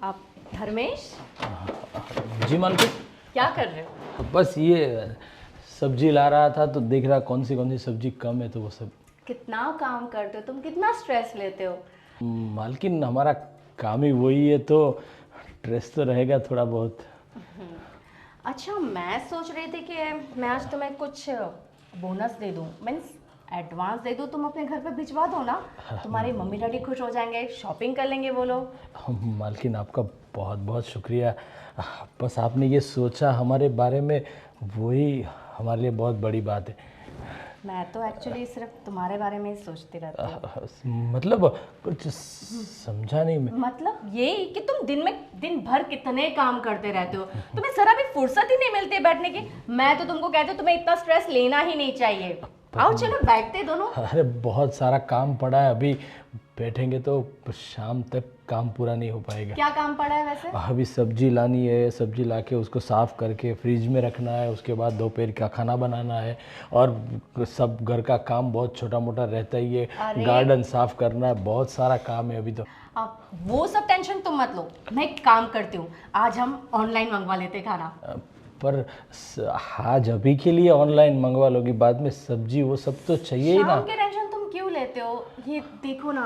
आप धर्मेश जी मालकिन। क्या कर रहे हो? बस ये सब्जी ला रहा था तो देख रहा कौन सी सब्जी कम है तो वो सब। कितना काम करते हो तुम, कितना स्ट्रेस लेते हो? मालकिन हमारा काम ही वही है तो स्ट्रेस तो रहेगा थोड़ा बहुत। अच्छा, मैं सोच रही थी कि मैं आज तुम्हें कुछ बोनस दे दूं, मीन्स एडवांस दे दूं, तुम अपने घर पे भिजवा दो ना। तुम्हारी मम्मी डैडी खुश हो जाएंगे, शॉपिंग कर लेंगे वो लोग। मालकिन आपका बहुत बहुत शुक्रिया। बस आपने ये सोचा हमारे बारे में, वही हमारे लिए बहुत बड़ी बात है। मैं तो एक्चुअली सिर्फ तुम्हारे बारे में ही सोचती रहती हूँ। मतलब कुछ समझा नहीं मैं। मतलब ये कि तुम दिन भर कितने काम करते रहते हो, तुम्हें जरा भी फुर्सत ही नहीं मिलती है बैठने की। मैं तो तुमको कहती हूँ तुम्हें इतना स्ट्रेस लेना ही नहीं चाहिए। आओ चलो बैठते दोनों। अरे बहुत सारा काम पड़ा है, अभी बैठेंगे तो शाम तक काम पूरा नहीं हो पाएगा। क्या काम पड़ा है वैसे? अभी सब्जी लानी है, सब्जी लाके उसको साफ़ करके फ्रिज में रखना है, उसके बाद दोपहर का खाना बनाना है और सब घर का काम बहुत छोटा मोटा रहता ही है। गार्डन साफ़ करना है, बहुत सारा काम है अभी तो। अब वो सब टेंशन तुम मत लो, मैं एक काम करती हूँ, आज हम ऑनलाइन मंगवा लेते खाना। पर आज अभी के लिए ऑनलाइन मंगवा लोगी, बाद में सब्जी वो सब तो चाहिए ही ना। शाम की टेंशन तुम क्यों लेते हो? ये देखो ना,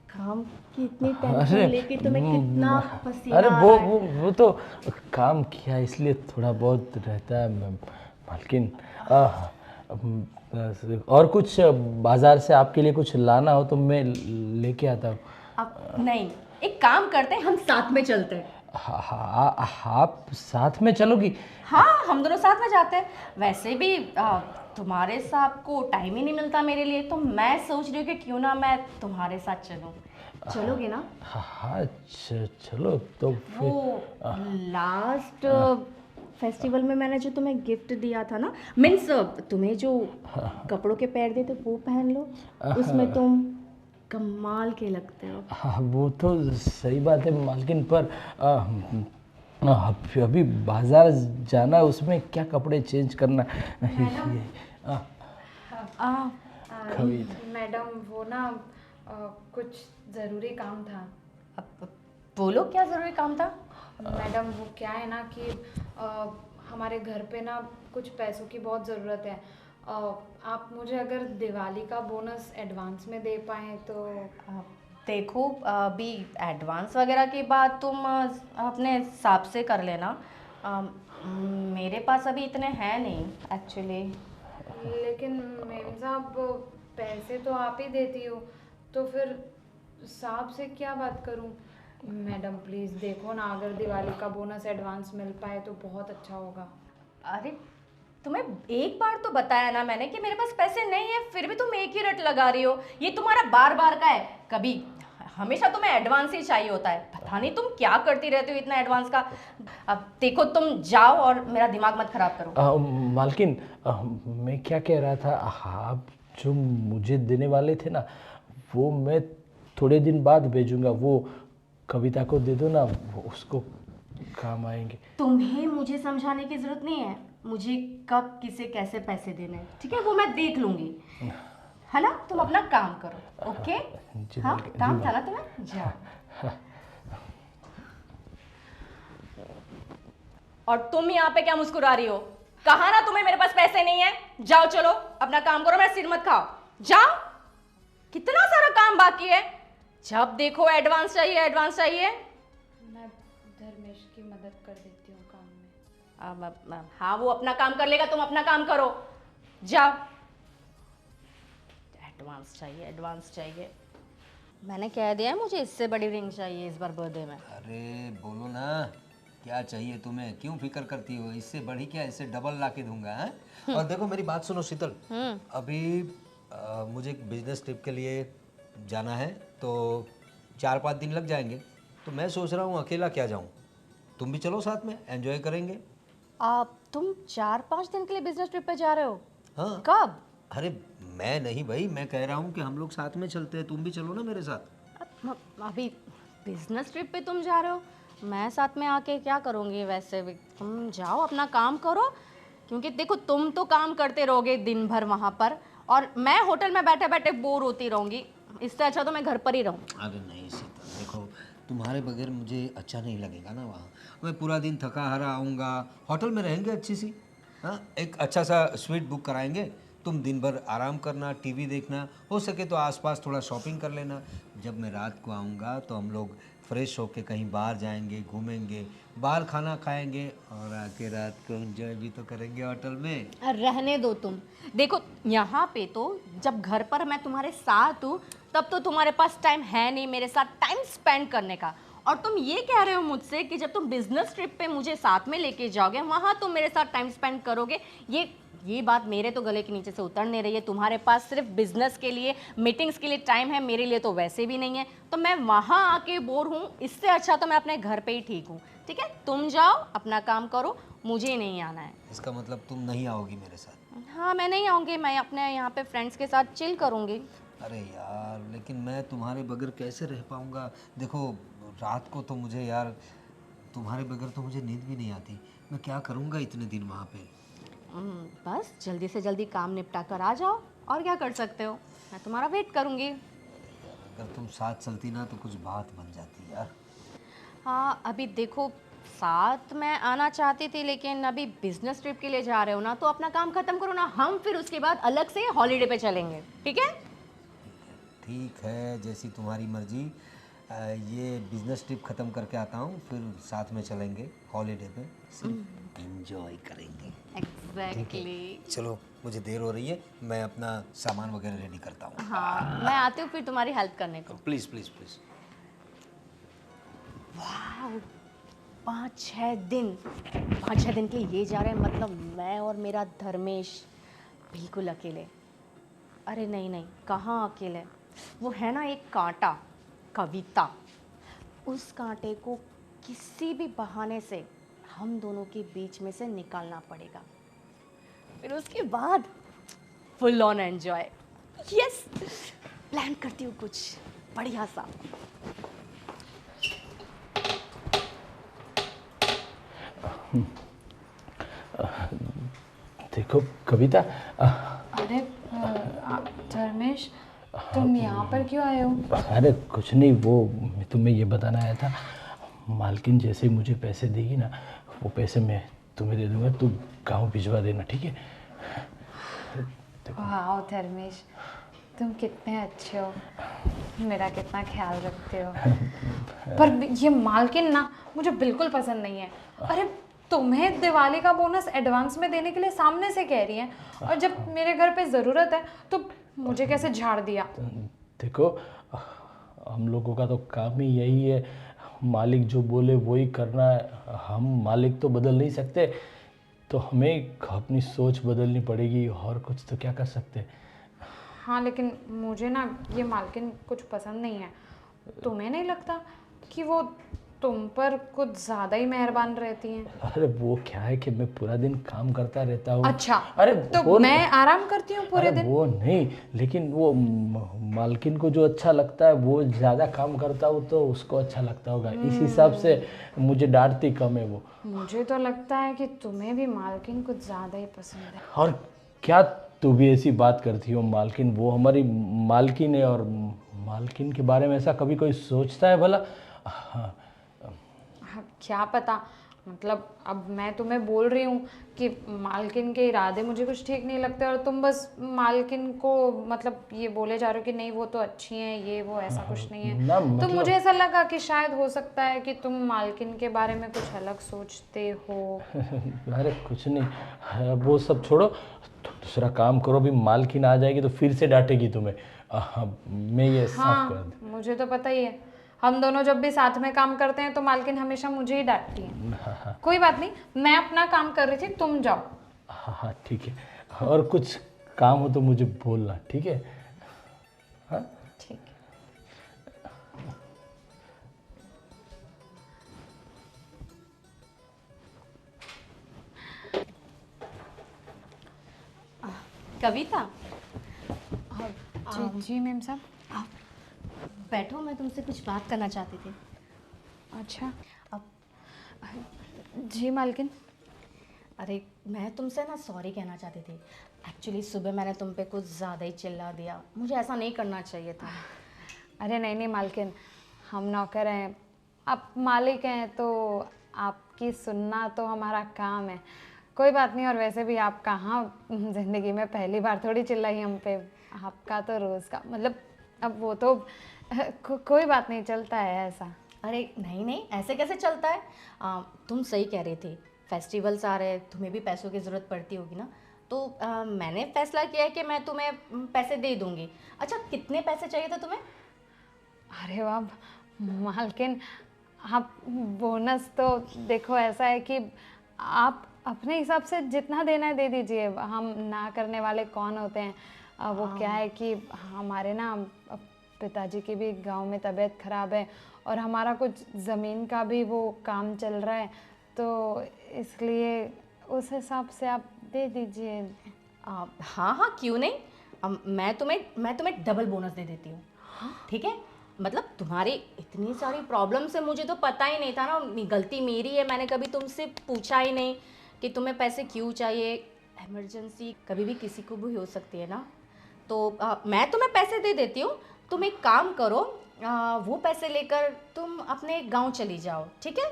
काम की इतनी टेंशन लेके तुम्हें कितना पसीना अरे आ वो रहा है। वो वो तो काम किया इसलिए थोड़ा बहुत रहता है मालकिन। और कुछ बाजार से आपके लिए कुछ लाना हो तो मैं लेके आता हूँ। अब नहीं, एक काम करते हैं, हम साथ में चलते हैं। आप साथ में चलोगी? हाँ, हम दोनों साथ में जाते हैं। वैसे भी तुम्हारे साथ को टाइम ही नहीं मिलता मेरे लिए, तो मैं सोच रही हूँ कि क्यों ना मैं तुम्हारे साथ चलूँ। चलोगे ना? हाँ चलो तो फिर। वो लास्ट फेस्टिवल में मैंने जो तुम्हें गिफ्ट दिया था ना, मीन्स तुम्हें जो कपड़ों के पैर देते वो पहन लो, उसमें तुम कमाल के लगते हो। हाँ वो तो सही बात है मालकिन, पर अभी बाजार जाना है, उसमें क्या कपड़े चेंज करना ये। मैडम वो ना कुछ ज़रूरी काम था। अब बोलो क्या ज़रूरी काम था? मैडम वो क्या है ना कि हमारे घर पे ना कुछ पैसों की बहुत ज़रूरत है। आप मुझे अगर दिवाली का बोनस एडवांस में दे पाएँ तो। देखो, अभी एडवांस वगैरह की बात तुम अपने हिसाब से कर लेना। मेरे पास अभी इतने हैं नहीं एक्चुअली। लेकिन मेम साहब पैसे तो आप ही देती हो, तो फिर साहब से क्या बात करूं? मैडम प्लीज़ देखो ना, अगर दिवाली का बोनस एडवांस मिल पाए तो बहुत अच्छा होगा। अरे तुम्हें एक बार तो बताया ना मैंने कि मेरे पास पैसे नहीं है, फिर भी तुम एक ही रट लगा रही हो। ये तुम्हारा बार बार का है, कभी हमेशा तुम्हें एडवांस ही चाहिए होता है। पता नहीं तुम क्या करती रहती हो इतना एडवांस का। अब देखो, तुम जाओ और मेरा दिमाग मत खराब करो। मालकिन, मैं क्या कह रहा था, आप जो मुझे देने वाले थे ना, वो मैं थोड़े दिन बाद भेजूंगा। वो कविता को दे दो ना, वो उसको काम आएंगे। तुम्हें मुझे समझाने की जरूरत नहीं है मुझे कब किसे कैसे पैसे देने हैं, ठीक है? वो मैं देख लूंगी, है ना? तुम अपना काम करो, ओके? हाँ, काम था ना तुम्हें, जाओ। और तुम यहाँ पे क्या मुस्कुरा रही हो? कहा ना तुम्हें मेरे पास पैसे नहीं है। जाओ चलो अपना काम करो, मेरा सिर मत खाओ, जाओ। कितना सारा काम बाकी है, जब देखो एडवांस चाहिए एडवांस चाहिए। मैं धर्मेश की मदद कर देती हूँ काम में। हाँ, वो अपना काम कर लेगा, तुम अपना काम करो, जाओ। एडवांस चाहिए एडवांस चाहिए। मैंने कह दिया है मुझे इससे बड़ी रिंग चाहिए इस बार बर्थडे में। अरे बोलो ना, क्या चाहिए तुम्हें? क्यों फिक्र करती हो? इससे बढ़ी क्या, इससे डबल ला के दूंगा है? और देखो मेरी बात सुनो शीतल, अभी मुझे एक बिजनेस ट्रिप के लिए जाना है तो 4-5 दिन लग जाएंगे। तो मैं सोच रहा हूँ अकेला क्या जाऊँ, तुम भी चलो साथ में, एंजॉय करेंगे। तुम 4-5 दिन के लिए बिजनेस ट्रिप पे जा रहे हो? हाँ। कब? अरे मैं नहीं भाई, मैं कह रहा हूँ कि हम लोग साथ में चलते हैं, तुम भी चलो ना मेरे साथ। अभी बिजनेस ट्रिप पे तुम जा रहे हो, मैं साथ में आके क्या करूँगी? वैसे भी तुम जाओ अपना काम करो, क्योंकि देखो तुम तो काम करते रहोगे दिन भर वहाँ पर, और मैं होटल में बैठे बैठे बोर होती रहूँगी। इससे अच्छा तो मैं घर पर ही रहूँ। अरे नहीं शीतल, देखो तुम्हारे बगैर मुझे अच्छा नहीं लगेगा ना वहाँ। मैं पूरा दिन थका हारा आऊँगा, होटल में रहेंगे अच्छी सी, हाँ एक अच्छा सा स्वीट बुक कराएंगे, तुम दिन भर आराम करना, टीवी देखना, हो सके तो आसपास थोड़ा शॉपिंग कर लेना। जब मैं रात को आऊँगा तो हम लोग फ्रेश होके कहीं बाहर जाएंगे, घूमेंगे, बाहर खाना खाएंगे और आके रात को एंजॉय भी तो करेंगे होटल में। रहने दो तुम। देखो यहाँ पे तो जब घर पर मैं तुम्हारे साथ हूँ तब तो तुम्हारे पास टाइम है नहीं मेरे साथ टाइम स्पेंड करने का, और तुम ये कह रहे हो मुझसे कि जब तुम बिजनेस ट्रिप पे मुझे साथ में लेके जाओगे वहाँ तुम मेरे साथ टाइम स्पेंड करोगे। ये बात मेरे तो गले के नीचे से उतर नहीं रही है। तुम्हारे पास सिर्फ बिजनेस के लिए, मीटिंग्स के लिए टाइम है, मेरे लिए तो वैसे भी नहीं है। तो मैं वहाँ आके बोर हूँ, इससे अच्छा तो मैं अपने घर पे ही ठीक हूँ। ठीक है, तुम जाओ अपना काम करो, मुझे नहीं आना है। इसका मतलब तुम नहीं आओगी मेरे साथ? हाँ मैं नहीं आऊँगी, मैं अपने यहाँ पे फ्रेंड्स के साथ चिल करूँगी। अरे यार लेकिन मैं तुम्हारे बगैर कैसे रह पाऊँगा? देखो रात को तो मुझे यार तुम्हारे बगैर तो मुझे नींद भी नहीं आती। मैं क्या करूँगा इतने दिन वहाँ पे? बस जल्दी से जल्दी काम निपटा कर आ जाओ, और क्या कर सकते हो, मैं तुम्हारा वेट करूँगी। अगर तुम साथ चलती ना तो कुछ बात बन जाती यार। हाँ अभी देखो, साथ मैं आना चाहती थी लेकिन अभी बिजनेस ट्रिप के लिए जा रहे हो ना, तो अपना काम खत्म करो ना, हम फिर उसके बाद अलग से हॉलीडे पे चलेंगे। ठीक है? ठीक है जैसी तुम्हारी मर्जी। ये बिजनेस ट्रिप ख़त्म करके आता हूँ, फिर साथ में चलेंगे हॉलीडे पे, सिर्फ एंजॉय करेंगे। एग्जैक्टली। चलो मुझे देर हो रही है, मैं अपना सामान वगैरह रेडी करता हूँ। हाँ मैं आती हूँ फिर तुम्हारी हेल्प करने को। Please please please. 5-6 दिन के लिए ये जा रहे हैं, मतलब मैं और मेरा धर्मेश बिल्कुल अकेले। अरे नहीं नहीं, कहाँ अकेले, वो है ना एक कांटा, कविता। उस कांटे को किसी भी बहाने से हम दोनों के बीच में से निकालना पड़ेगा, फिर उसके बाद full on enjoy. Yes, plan करती हूँ कुछ बढ़िया सा। देखो कविता, अरे धर्मेश, तुम यहाँ पर क्यों आए हो? अरे कुछ नहीं, वो मैं तुम्हें ये बताना आया था। मालकिन जैसे ही मुझे पैसे देगी ना, वो पैसे मैं तुम्हें दे दूंगा, तू गांव भिजवा देना, ठीक है? वाह धर्मेश, तुम कितने अच्छे हो, मेरा कितना ख्याल रखते हो। पर ये मालकिन ना मुझे बिल्कुल पसंद नहीं है। अरे तुम्हें दिवाली का बोनस एडवांस में देने के लिए सामने से कह रही हैं, और जब मेरे घर पे ज़रूरत है तो मुझे कैसे झाड़ दिया। देखो हम लोगों का तो काम ही यही है, मालिक जो बोले वही करना है। हम मालिक तो बदल नहीं सकते, तो हमें अपनी सोच बदलनी पड़ेगी, और कुछ तो क्या कर सकते। हाँ लेकिन मुझे ना ये मालकिन कुछ पसंद नहीं है। तुम्हें नहीं लगता कि वो तुम पर कुछ ज़्यादा ही मेहरबान रहती हैं? अरे वो क्या है कि मैं पूरा दिन काम करता रहता हूँ। अच्छा, अरे तो वो मैं आराम करती हूँ पूरे अरे दिन। वो नहीं, लेकिन वो मालकिन को जो अच्छा लगता है, वो ज़्यादा काम करता हूँ तो उसको अच्छा लगता होगा, इस हिसाब से मुझे डांटती कम है वो। मुझे तो लगता है कि तुम्हें भी मालकिन कुछ ज़्यादा ही पसंद है। और क्या तू भी ऐसी बात करती हो? मालकिन वो हमारी मालकिन है, और मालकिन के बारे में ऐसा कभी कोई सोचता है भला? हाँ, हाँ, क्या पता, मतलब अब मैं तुम्हें बोल रही हूँ कि मालकिन के इरादे मुझे कुछ ठीक नहीं लगते, और तुम बस मालकिन को मतलब ये बोले जा रहे हो कि नहीं वो तो अच्छी हैं, ये वो ऐसा कुछ नहीं है। ना तो मतलब मुझे ऐसा लगा कि शायद हो सकता है कि तुम मालकिन के बारे में कुछ अलग सोचते हो। अरे कुछ नहीं, वो सब छोड़ो, तो दूसरा काम करो। अभी मालकिन आ जाएगी तो फिर से डांटेगी तुम्हें। मैं ये साफ कर दूं। हाँ मुझे तो पता ही है, हम दोनों जब भी साथ में काम करते हैं तो मालकिन हमेशा मुझे ही डांटती है। कोई बात नहीं, मैं अपना काम कर रही थी, तुम जाओ। हाँ हाँ ठीक है, और कुछ काम हो तो मुझे बोलना, ठीक है? हाँ ठीक है। कविता, जी जी मैम साहब। बैठो, मैं तुमसे कुछ बात करना चाहती थी। अच्छा अब जी मालकिन। अरे मैं तुमसे ना सॉरी कहना चाहती थी। एक्चुअली सुबह मैंने तुम पे कुछ ज़्यादा ही चिल्ला दिया, मुझे ऐसा नहीं करना चाहिए था। अरे नहीं नहीं मालकिन, हम नौकर हैं, आप मालिक हैं तो आपकी सुनना तो हमारा काम है। कोई बात नहीं, और वैसे भी आप कहाँ ज़िंदगी में पहली बार थोड़ी चिल्लाई हम पे, आपका तो रोज़ का मतलब, अब वो तो कोई बात नहीं, चलता है ऐसा। अरे नहीं नहीं, ऐसे कैसे चलता है? तुम सही कह रही थी, फेस्टिवल्स आ रहे हैं, तुम्हें भी पैसों की ज़रूरत पड़ती होगी ना, तो मैंने फैसला किया है कि मैं तुम्हें पैसे दे दूंगी। अच्छा, कितने पैसे चाहिए थे तुम्हें? अरे वाह मालकिन, आप बोनस तो देखो ऐसा है कि आप अपने हिसाब से जितना देना है दे दीजिए, हम ना करने वाले कौन होते हैं। वो क्या है कि हमारे ना पिताजी की भी गांव में तबीयत ख़राब है और हमारा कुछ ज़मीन का भी वो काम चल रहा है, तो इसलिए उस हिसाब से आप दे दीजिए। हाँ हाँ, क्यों नहीं। मैं तुम्हें डबल बोनस दे देती हूँ, ठीक है? मतलब तुम्हारी इतनी सारी प्रॉब्लम से मुझे तो पता ही नहीं था ना, गलती मेरी है, मैंने कभी तुमसे पूछा ही नहीं कि तुम्हें पैसे क्यों चाहिए। इमरजेंसी कभी भी किसी को भी हो सकती है ना, तो मैं तुम्हें पैसे दे देती हूँ। तुम एक काम करो, वो पैसे लेकर तुम अपने गांव चली जाओ, ठीक है?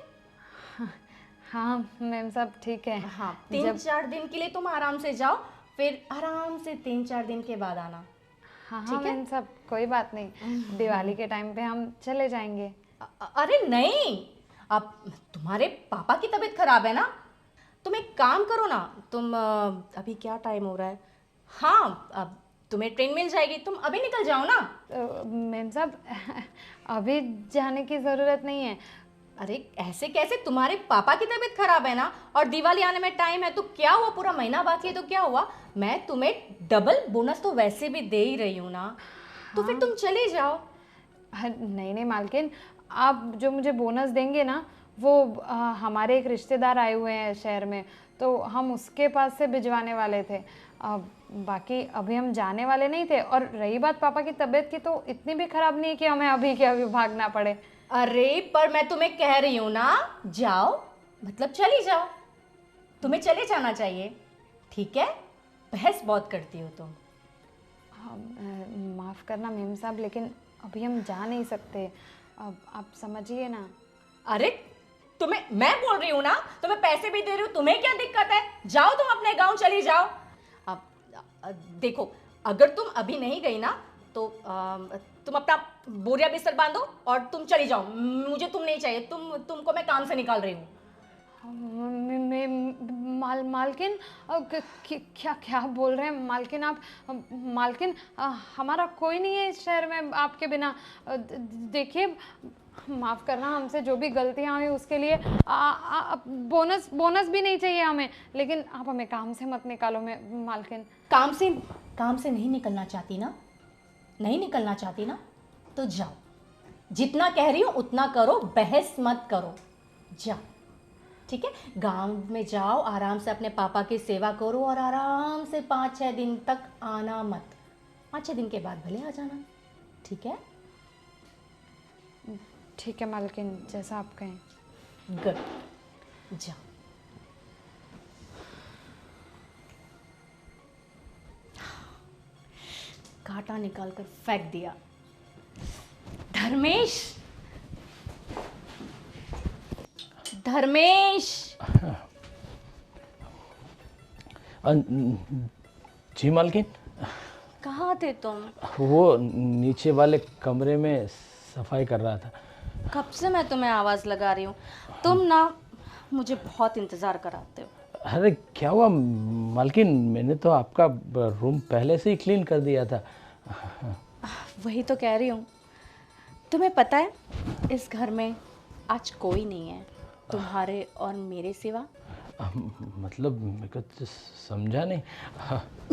हाँ मैम साहब ठीक है। हाँ, 3-4 दिन के लिए तुम आराम से जाओ, फिर आराम से 3-4 दिन के बाद आना। हाँ ठीक हाँ है? मैम साहब, कोई बात नहीं, दिवाली के टाइम पे हम चले जाएंगे। अरे नहीं, अब तुम्हारे पापा की तबीयत खराब है ना, तुम एक काम करो ना, तुम अभी क्या टाइम हो रहा है? हाँ, अब तुम्हें ट्रेन मिल जाएगी, तुम अभी निकल जाओ ना। मैम साहब अभी जाने की ज़रूरत नहीं है। अरे ऐसे कैसे, तुम्हारे पापा की तबीयत खराब है ना, और दिवाली आने में टाइम है, तो क्या हुआ, पूरा महीना बाकी है तो क्या हुआ? मैं तुम्हें डबल बोनस तो वैसे भी दे ही रही हूँ ना, तो फिर तुम चले जाओ। नहीं नहीं मालकिन, आप जो मुझे बोनस देंगे ना, वो हमारे एक रिश्तेदार आए हुए हैं शहर में, तो हम उसके पास से भिजवाने वाले थे। बाकी अभी हम जाने वाले नहीं थे, और रही बात पापा की तबीयत की, तो इतनी भी ख़राब नहीं है कि हमें अभी के अभी भागना पड़े। अरे पर मैं तुम्हें कह रही हूँ ना, जाओ, मतलब चली जाओ, तुम्हें चले जाना चाहिए, ठीक है? बहस बहुत करती हो तुम। माफ़ करना मेम साहब, लेकिन अभी हम जा नहीं सकते, अब आप समझिए ना। अरे तुम्हें मैं बोल रही हूँ ना, तुम्हें पैसे भी दे रही हूँ, तुम्हें क्या दिक्कत है? जाओ, तुम अपने गांव चली जाओ। अब देखो, अगर तुम अभी नहीं गई ना, तो तुम अपना बोरिया बिस्तर बांधो और तुम चली जाओ, मुझे तुम नहीं चाहिए, तुमको मैं काम से निकाल रही हूँ। मालकिन क्या क्या बोल रहे हैं मालकिन आप? मालकिन हमारा कोई नहीं है इस शहर में आपके बिना। देखिए, माफ़ करना, हमसे जो भी गलतियाँ हुई उसके लिए बोनस भी नहीं चाहिए हमें, लेकिन आप हमें काम से मत निकालो मालकिन। काम से नहीं निकलना चाहती ना, नहीं निकलना चाहती ना, तो जाओ, जितना कह रही हो उतना करो, बहस मत करो, जाओ, ठीक है? गांव में जाओ, आराम से अपने पापा की सेवा करो, और आराम से 5-6 दिन तक आना मत, 5-6 दिन के बाद भले आ जाना, ठीक है? ठीक है मालकिन, जैसा आप कहें। गुड, जाओ। कांटा निकाल कर फेंक दिया। धर्मेश, धर्मेश। जी मालकिन, कहाँ थे तुम? वो नीचे वाले कमरे में सफाई कर रहा था। कब से मैं तुम्हें आवाज़ लगा रही हूँ, तुम ना मुझे बहुत इंतज़ार कराते हो। अरे क्या हुआ मालकिन, मैंने तो आपका रूम पहले से ही क्लीन कर दिया था। वही तो कह रही हूँ, तुम्हें पता है इस घर में आज कोई नहीं है तुम्हारे और मेरे सिवा। मतलब मेरे को तो समझा नहीं।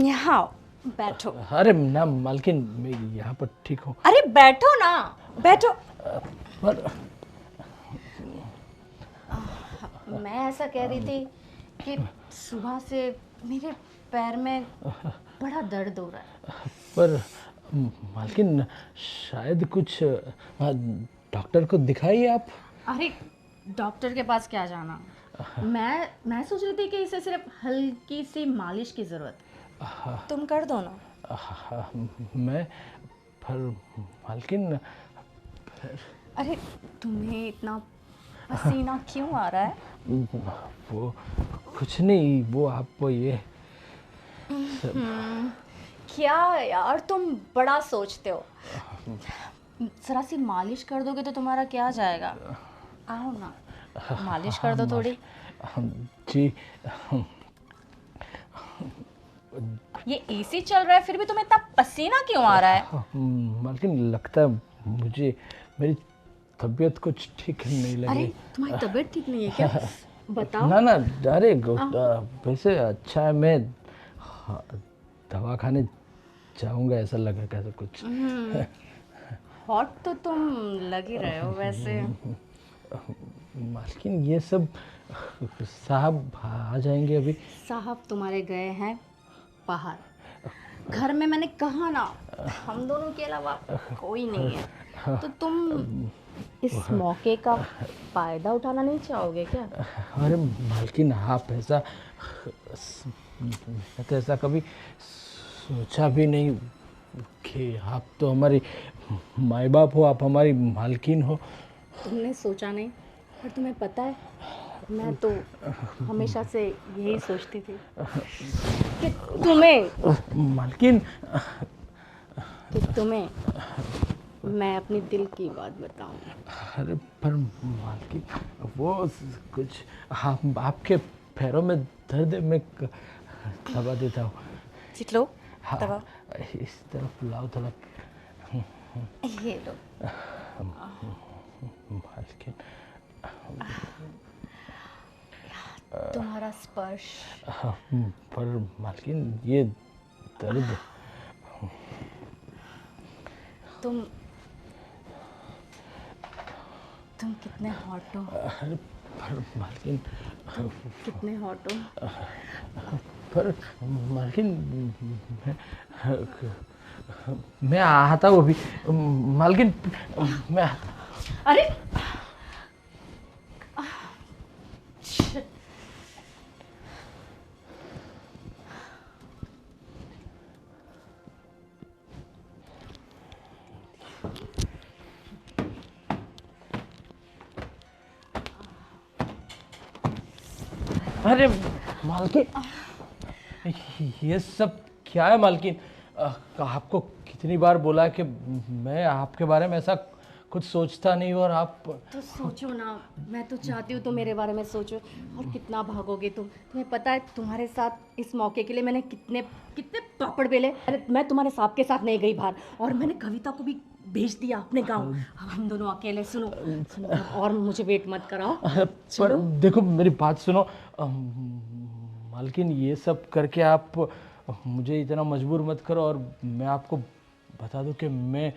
यहाँ आओ, बैठो। अरे ना मालकिन, मैं यहाँ पर ठीक हूँ। अरे बैठो ना, बैठो। पर मैं ऐसा कह रही थी कि सुबह से मेरे पैर में बड़ा दर्द हो रहा है। पर मालकिन, शायद कुछ डॉक्टर को दिखाइए आप। अरे डॉक्टर के पास क्या जाना, मैं सोच रही थी कि इसे सिर्फ हल्की सी मालिश की ज़रूरत है, तुम कर दो ना। मैं पर मालकिन, अरे तुम्हें इतना पसीना क्यों आ रहा है? वो कुछ नहीं, वो आपको ये क्या यार तुम बड़ा सोचते हो। जरा सी मालिश कर दोगे तो तुम्हारा क्या जाएगा? आओ ना, मालिश कर दो थोड़ी। जी। ये एसी चल रहा है फिर भी तुम्हें इतना पसीना क्यों आ रहा है? मालकिन लगता है मुझे मेरी तबीयत कुछ ठीक नहीं लग अरे रही। तुम्हारी तबीयत ठीक नहीं है क्या? बताओ। ना ना, अरे वैसे अच्छा है, मैं दवा खाने जाऊंगा, ऐसा लगा कैसे कुछ। हॉट तो तुम लग ही रहे हो वैसे। मालकिन ये सब साहब आ जाएंगे अभी। साहब तुम्हारे गए हैं बाहर, घर में मैंने कहा ना हम दोनों के अलावा कोई नहीं है, तो तुम इस मौके का फायदा उठाना नहीं चाहोगे क्या? अरे मालकिन आप ऐसा, मैं तो ऐसा कभी सोचा भी नहीं कि आप तो हमारी माई बाप हो, आप हमारी मालकिन हो। तुमने सोचा नहीं, पर तुम्हें पता है मैं तो हमेशा से यही सोचती थी कि मालकिन मैं अपनी दिल की बात बताऊं। अरे पर मालकिन वो कुछ आपके पैरों में दर्द है, मैं दबा देता हूँ। चिटलो हाँ, दबा। इस तरफ लाओ थोड़ा। ये लो। मालकिन तुम्हारा स्पर्श। पर मालकिन ये दर्द, तुम कितने हॉट हो। अरे पर मालकिन, कितने हॉट हो। पर मालकिन मैं आता हूँ अभी। मालकिन मैं, अरे अरे मालकिन ये सब क्या है मालकिन? आपको कितनी बार बोला कि मैं आपके बारे में ऐसा कुछ सोचता नहीं, और आप तो सोचो ना, मैं तो चाहती हूँ तुम मेरे बारे में सोचो। और कितना भागोगे तुम? तुम्हें पता है तुम्हारे साथ इस मौके के लिए मैंने कितने कितने पापड़ बेले। अरे मैं तुम्हारे साहब के साथ नहीं गई बाहर, और मैंने कविता को भी भेज दिया अपने गांव। अब हम दोनों अकेले। सुनो सुनो, और मुझे वेट मत कराओ। पर देखो मेरी बात सुनो। मालकिन ये सब करके आप मुझे इतना मजबूर मत करो, और मैं आपको बता दूं कि मैं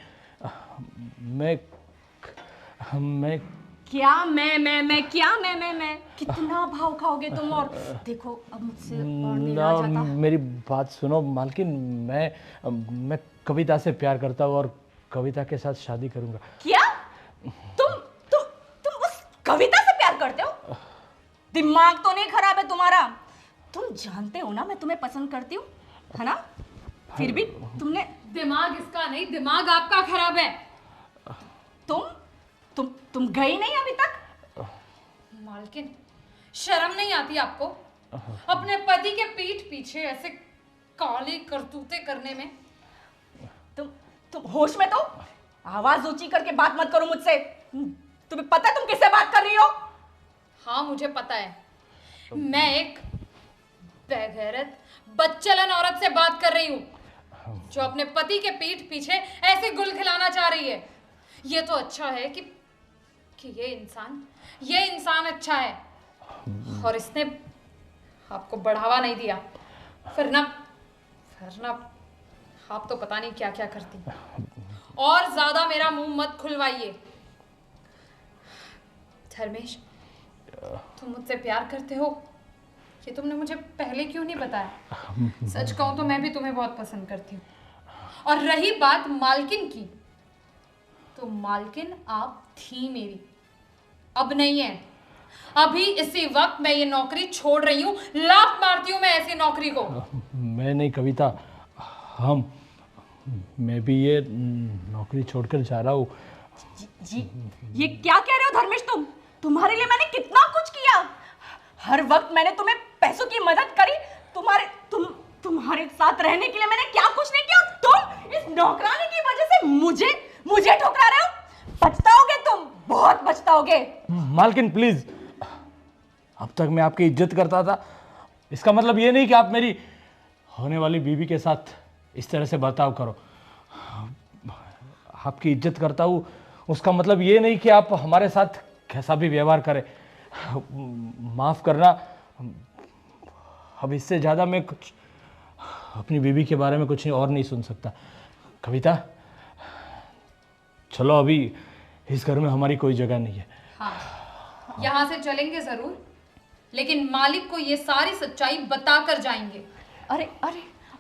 क्या मैं कितना भाव खाओगे तुम? और देखो अब मुझसे और नहीं रहा जाता। मेरी बात सुनो मालकिन, मैं कविता से प्यार करता हूँ, और कविता के साथ शादी करूंगा। क्या? तुम उस कविता से प्यार करते हो? दिमाग तो नहीं खराब है तुम्हारा? तुम जानते हो ना मैं तुम्हें पसंद करती हूँ, है ना? फिर भी तुमने। दिमाग इसका नहीं, दिमाग आपका खराब है। तुम गई नहीं अभी तक? मालकिन शर्म नहीं आती आपको अपने पति के पीठ पीछे ऐसे काली करतूतें करने में? तुम होश में तो? आवाज ऊंची करके बात मत करो मुझसे। तुम्हें पता है तुम किससे बात कर रही हो? हाँ मुझे पता है, मैं एक बेगैरत बदचलन औरत से बात कर रही हूँ जो अपने पति के पीठ पीछे ऐसे गुल खिलाना चाह रही है। ये तो अच्छा है कि ये इंसान अच्छा है, और इसने आपको बढ़ावा नहीं दिया। फिर ना आप तो पता नहीं क्या क्या करती। और ज्यादा मेरा मुंह मत खुलवाइए। धर्मेश, तुम मुझसे प्यार करते हो, ये तुमने मुझे पहले क्यों नहीं बताया? सच कहूं तो मैं भी तुम्हें बहुत पसंद करती हूँ। और रही बात मालकिन की, तो मालकिन आप थी मेरी, अब नहीं है। अभी इसी वक्त मैं ये नौकरी छोड़ रही हूँ, लात मारती हूँ मैं ऐसी नौकरी को। मैं नहीं कविता, मैं भी ये नौकरी छोड़कर जा रहा हूँ। जी ये क्या कह रहे हो धर्मेश? तुम्हारे लिए मैंने कितना कुछ किया। हर वक्त मैंने तुम्हें पैसों की मदद करी। तुम्हारे साथ रहने के लिए मैंने क्या कुछ नहीं किया। तुम इस नौकरानी की वजह से मुझे ठुकरा रहे हो। पछताओगे तुम, बहुत पछताओगे। मालकिन प्लीज, अब तक मैं आपकी इज्जत करता था, इसका मतलब ये नहीं कि आप मेरी होने वाली बीवी के साथ इस तरह से बर्ताव करो। आपकी इज्जत करता हूँ, उसका मतलब ये नहीं कि आप हमारे साथ कैसा भी व्यवहार करें। माफ़ करना, अब इससे ज़्यादा मैं कुछ अपनी बीवी के बारे में कुछ और नहीं सुन सकता। कविता, चलो, अभी इस घर में हमारी कोई जगह नहीं है। हाँ, यहाँ से चलेंगे जरूर, लेकिन मालिक को ये सारी सच्चाई बताकर जाएंगे। अरे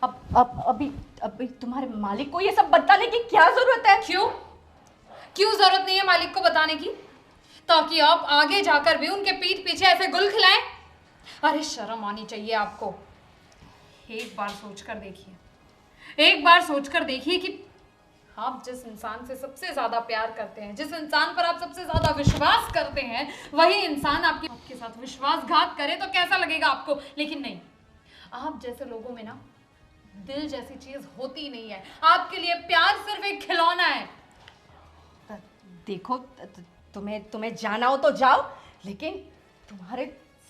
अभी तुम्हारे मालिक को ये सब बताने की क्या जरूरत है? क्यों जरूरत नहीं है मालिक को बताने की? ताकि आप आगे जाकर भी उनके पीठ पीछे ऐसे गुल खिलाएं? अरे शर्म आनी चाहिए आपको। एक बार सोचकर देखिए कि आप जिस इंसान से सबसे ज्यादा प्यार करते हैं, जिस इंसान पर आप सबसे ज्यादा विश्वास करते हैं, वही इंसान आपके साथ विश्वासघात करे तो कैसा लगेगा आपको? लेकिन नहीं, आप जैसे लोगों में ना दिल जैसी चीज होती नहीं है। आपके लिए प्यार सिर्फ एक खिलौना है। देखो, तुम्हें जाना हो तो जाओ, लेकिन तुम्हारे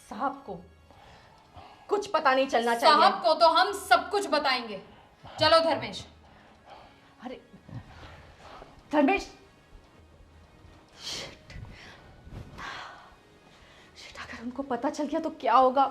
साहब को कुछ पता नहीं चलना चाहिए। साहब को तो हम सब कुछ बताएंगे। चलो धर्मेश। अरे धर्मेश, शिट, अगर उनको पता चल गया तो क्या होगा?